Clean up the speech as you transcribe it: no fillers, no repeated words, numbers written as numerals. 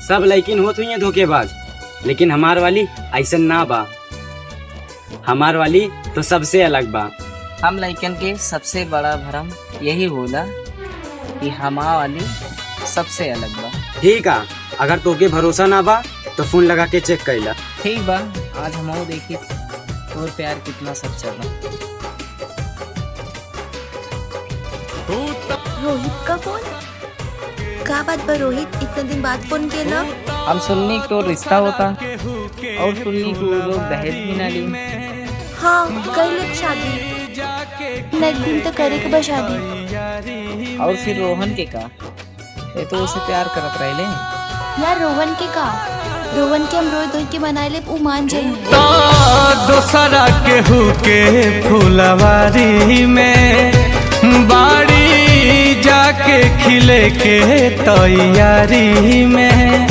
सब लड़किन होत हुई धोखेबाज, लेकिन हमार वाली ऐसा ना बा। हमार वाली तो सबसे अलग बा। हम लइकन के सबसे बड़ा भरम यही होला कि हमार वाली सबसे अलग बा। ठीक है, अगर तोके भरोसा ना बा तो फोन लगा के चेक कैला। ठीक बा, आज हम देखी तोर प्यार कितना सच्चा बा। रोहित का फोन? का बात बा रोहित, इतने दिन बाद फोन केला? हम सुननी तो रिश्ता होता और सुननी को लोग दहेज भी ना ली। हाँ, कैलक शादी। नेक्स्ट दिन तो करे के बा शादी। और फिर रोहन के का, ये तो उसे प्यार करत रहले। यार रोहन के का, रोहन के हम रोई धोई के मनाए ले, उ मान जाएंगे। दोसरा केहू के फुलवारी में बाड़ी जाके खिले के तैयारी में